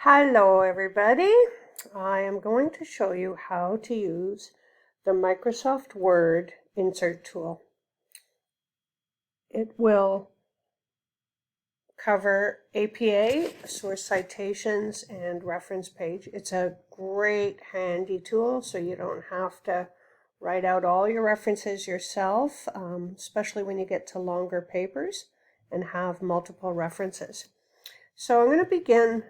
Hello everybody. I am going to show you how to use the Microsoft Word insert tool. It will cover APA, source citations, and reference page. It's a great handy tool so you don't have to write out all your references yourself, especially when you get to longer papers and have multiple references. So I'm going to begin.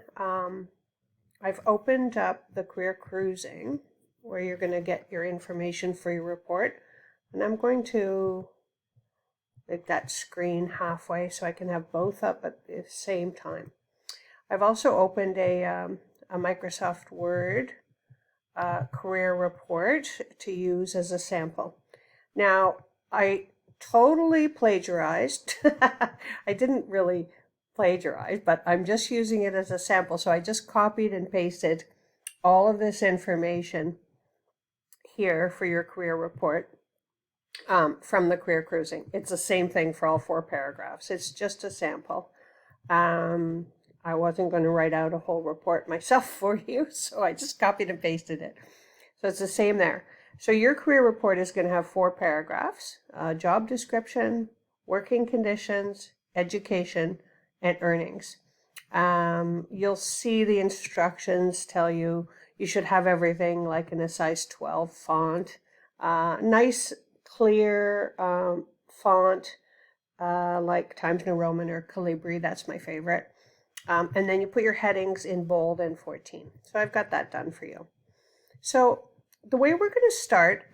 I've opened up the Career Cruising where you're going to get your information for your report, and I'm going to make that screen halfway so I can have both up at the same time. I've also opened a Microsoft Word career report to use as a sample. Now, I totally plagiarized. I didn't really plagiarize, but I'm just using it as a sample. So I just copied and pasted all of this information here for your career report from the Career Cruising. It's the same thing for all 4 paragraphs. It's just a sample. I wasn't going to write out a whole report myself for you, so I just copied and pasted it. So it's the same there. So your career report is going to have 4 paragraphs: job description, working conditions, education, and earnings. You'll see the instructions tell you should have everything like in a size 12 font. Nice, clear font like Times New Roman or Calibri. That's my favorite. And then you put your headings in bold and 14. So I've got that done for you. So the way we're going to start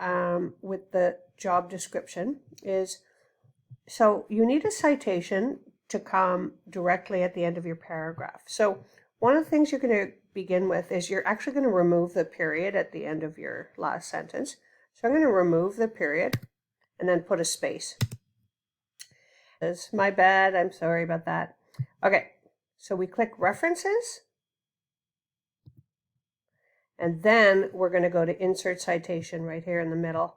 with the job description is, so you need a citation to come directly at the end of your paragraph. So one of the things you're going to begin with is you're actually going to remove the period at the end of your last sentence. So I'm going to remove the period and then put a space. My bad, I'm sorry about that. Okay, so we click references. And then we're going to go to insert citation right here in the middle.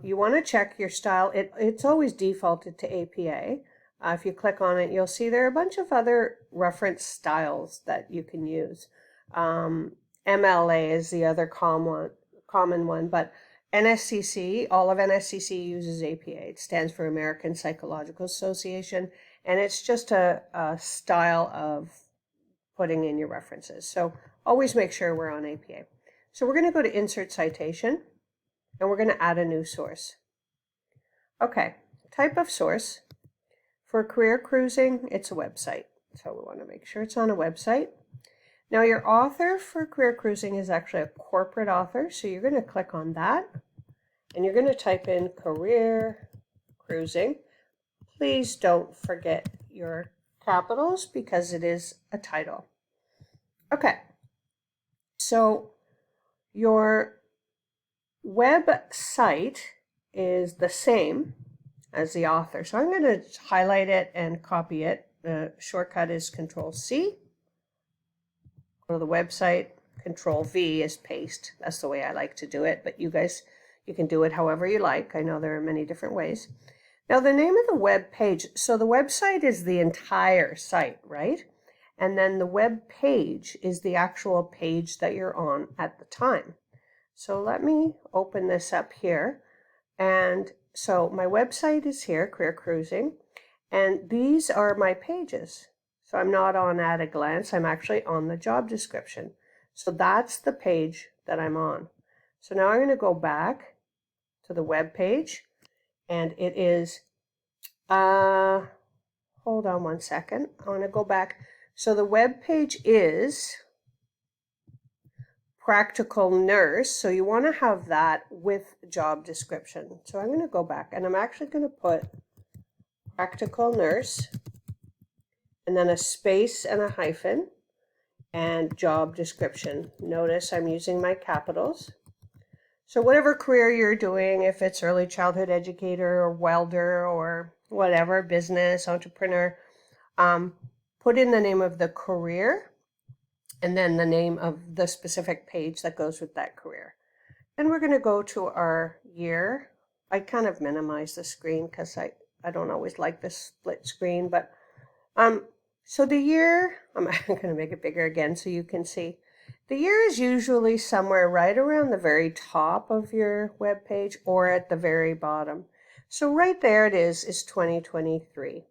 You want to check your style. It's always defaulted to APA. If you click on it, you'll see there are a bunch of other reference styles that you can use. MLA is the other common one, but NSCC, all of NSCC uses APA. It stands for American Psychological Association, and it's just a style of putting in your references. So always make sure we're on APA. So we're going to go to Insert Citation, and we're going to add a new source. Okay, type of source. For Career Cruising, it's a website. So we want to make sure it's on a website. Now your author for Career Cruising is actually a corporate author, so you're going to click on that, and you're going to type in Career Cruising. Please don't forget your capitals because it is a title. Okay, so your website is the same as the author. So I'm going to highlight it and copy it. The shortcut is Control-C. Go to the website, Control-V is paste. That's the way I like to do it, but you guys, you can do it however you like. I know there are many different ways. Now the name of the web page, so the website is the entire site, right? And then the web page is the actual page that you're on at the time. So let me open this up here. And so my website is here, Career Cruising, and these are my pages. So I'm not on At a Glance, I'm actually on the job description. So that's the page that I'm on. So now I'm going to go back to the web page, and it is, hold on one second, I want to go back. So the web page is Practical Nurse, so you want to have that with job description. So I'm going to go back, and I'm actually going to put Practical Nurse, and then a space and a hyphen, and job description. Notice I'm using my capitals. So whatever career you're doing, if it's early childhood educator or welder or whatever, business, entrepreneur, put in the name of the career and then the name of the specific page that goes with that career. Then we're going to go to our year. I kind of minimize the screen because I don't always like this split screen, but So the year, I'm going to make it bigger again so you can see. The year is usually somewhere right around the very top of your web page or at the very bottom. So right there it is 2023.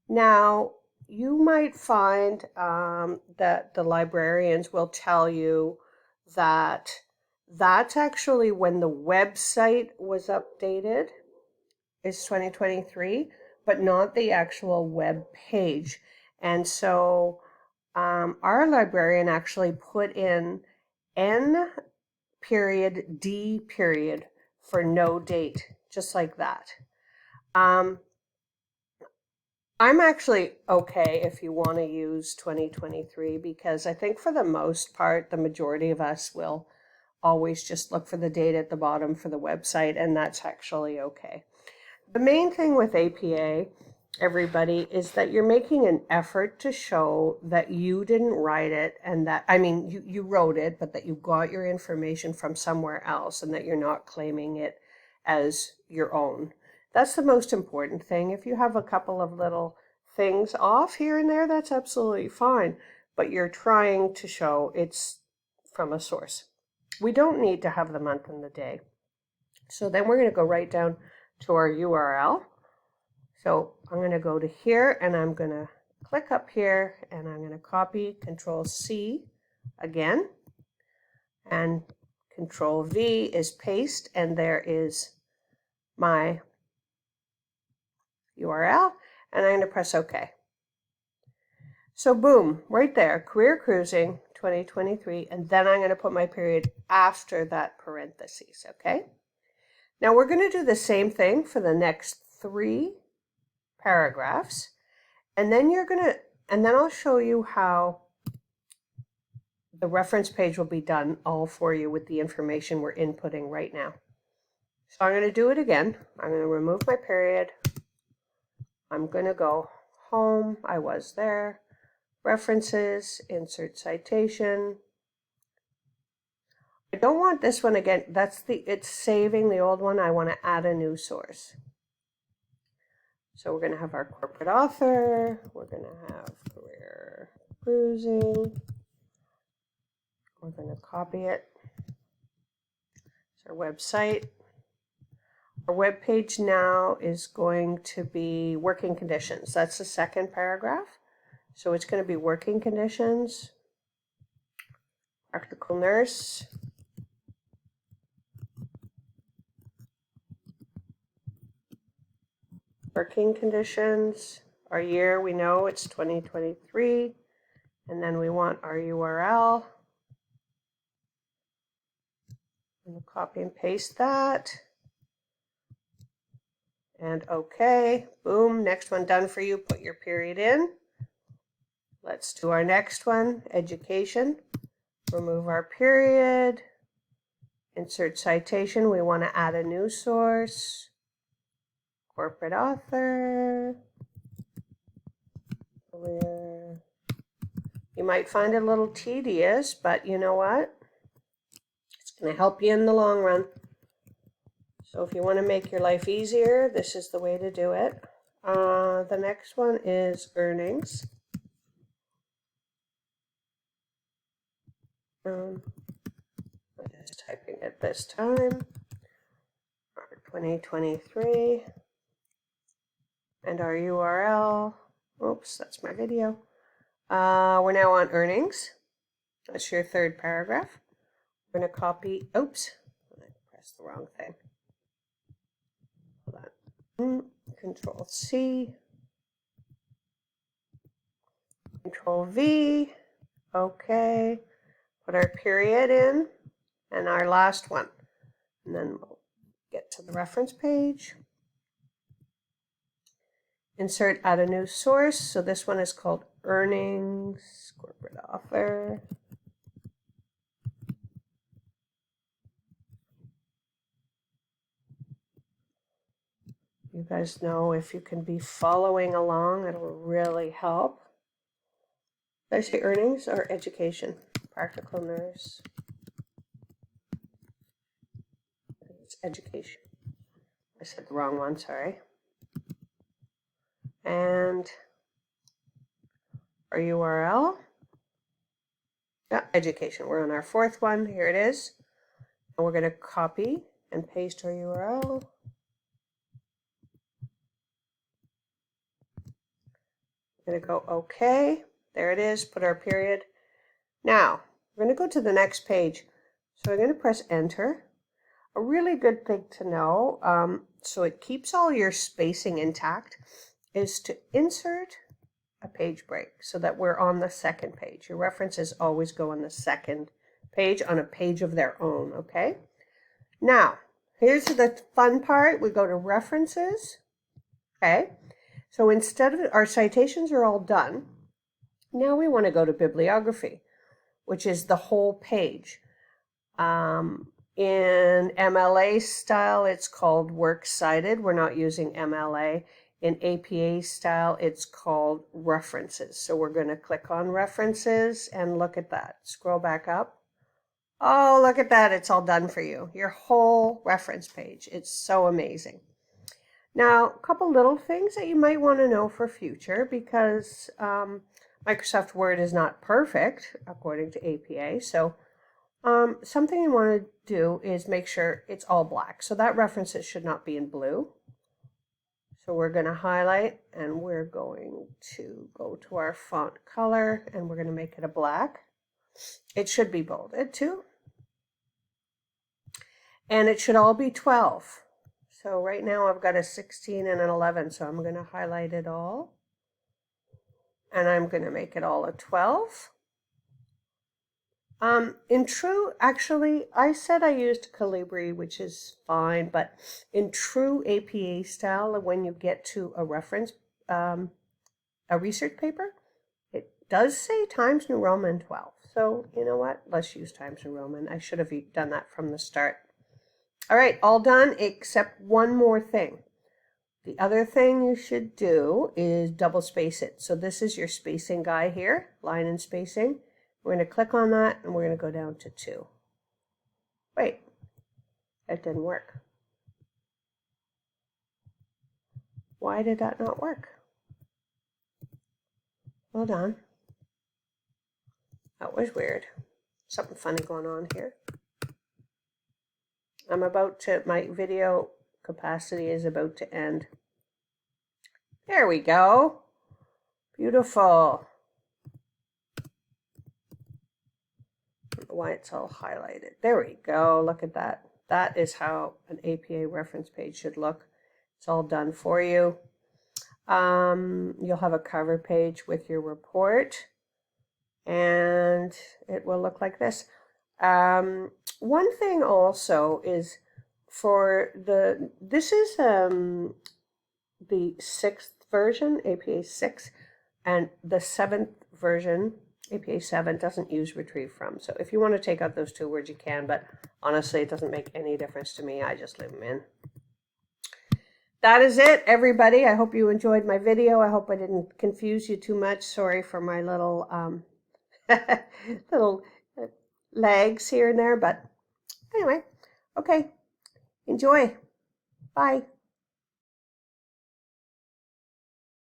Now, you might find that the librarians will tell you that that's actually when the website was updated, is 2023, but not the actual web page. And so our librarian actually put in N period D period for no date, just like that. I'm actually okay if you want to use 2023 because I think for the most part, the majority of us will always just look for the date at the bottom for the website, and that's actually okay. The main thing with APA, everybody, is that you're making an effort to show that you didn't write it and that, I mean, you wrote it, but that you got your information from somewhere else and that you're not claiming it as your own. That's the most important thing. If you have a couple of little things off here and there, that's absolutely fine, but you're trying to show it's from a source. We don't need to have the month and the day. So then we're going to go right down to our URL. So I'm going to go to here and I'm going to click up here and I'm going to copy Control C again, and Control V is paste, and there is my URL, and I'm going to press OK. So boom, right there, Career Cruising 2023, and then I'm going to put my period after that parentheses, okay? Now we're going to do the same thing for the next 3 paragraphs, and then I'll show you how the reference page will be done all for you with the information we're inputting right now. So I'm going to do it again. I'm going to remove my period. I'm going to go home. I was there. References, insert citation. I don't want this one again. It's saving the old one. I want to add a new source. So we're going to have our corporate author. We're going to have Career Cruising. We're going to copy it. It's our website. Our web page now is going to be working conditions. That's the second paragraph. So it's going to be working conditions, practical nurse, working conditions, our year, we know it's 2023, and then we want our URL. I'm going to copy and paste that. And OK, boom, next one done for you, put your period in. Let's do our next one, education. Remove our period. Insert citation. We want to add a new source. Corporate author. Career. You might find it a little tedious, but you know what? It's going to help you in the long run. So if you want to make your life easier, this is the way to do it. The next one is earnings. I'm just typing it this time. 2023. And our URL. Oops, that's my video. We're now on earnings. That's your third paragraph. We're going to copy. Oops, I pressed the wrong thing. Hold on. Control C. Control V. OK. Put our period in and our last one. And then we'll get to the reference page. Insert add a new source. So this one is called earnings, corporate author. You guys know if you can be following along, it'll really help. Did I say earnings or education? Practical nurse. I think it's education. I said the wrong one, sorry. And our URL. Yeah, education. We're on our fourth one. Here it is. And we're going to copy and paste our URL. I'm going to go OK. There it is. Put our period. Now, we're going to go to the next page. So we're going to press Enter. A really good thing to know, so it keeps all your spacing intact, is to insert a page break so that we're on the second page. Your references always go on the second page on a page of their own, okay? Now, here's the fun part. We go to References, okay? So instead of our citations are all done, now we want to go to Bibliography, which is the whole page. In MLA style, it's called Works Cited. We're not using MLA. In APA style, it's called References. So we're going to click on References and look at that. Scroll back up. Oh, look at that. It's all done for you. Your whole reference page. It's so amazing. Now, a couple little things that you might want to know for future, because Microsoft Word is not perfect according to APA. So something you want to do is make sure it's all black. So that references should not be in blue. So we're going to highlight and we're going to go to our font color and we're going to make it a black. It should be bolded too. And it should all be 12. So right now I've got a 16 and an 11, so I'm going to highlight it all. And I'm going to make it all a 12. In true, actually, I said I used Calibri, which is fine, but in true APA style, when you get to a reference, a research paper, it does say Times New Roman 12. So you know what? Let's use Times New Roman. I should have done that from the start. All right, all done except one more thing. The other thing you should do is double space it. So this is your spacing guy here, line and spacing. We're going to click on that and we're going to go down to 2. Wait, that didn't work. Why did that not work? Hold on. That was weird. Something funny going on here. My video capacity is about to end. There we go. Beautiful. Why it's all highlighted. There we go. Look at that. That is how an APA reference page should look. It's all done for you. You'll have a cover page with your report and it will look like this. One thing also is for this is the 6th version, APA 6, and the 7th version, APA 7, doesn't use retrieve from. So if you want to take out those 2 words, you can, but honestly, it doesn't make any difference to me. I just leave them in. That is it, everybody. I hope you enjoyed my video. I hope I didn't confuse you too much. Sorry for my little little lags here and there, but anyway, okay. Enjoy. Bye.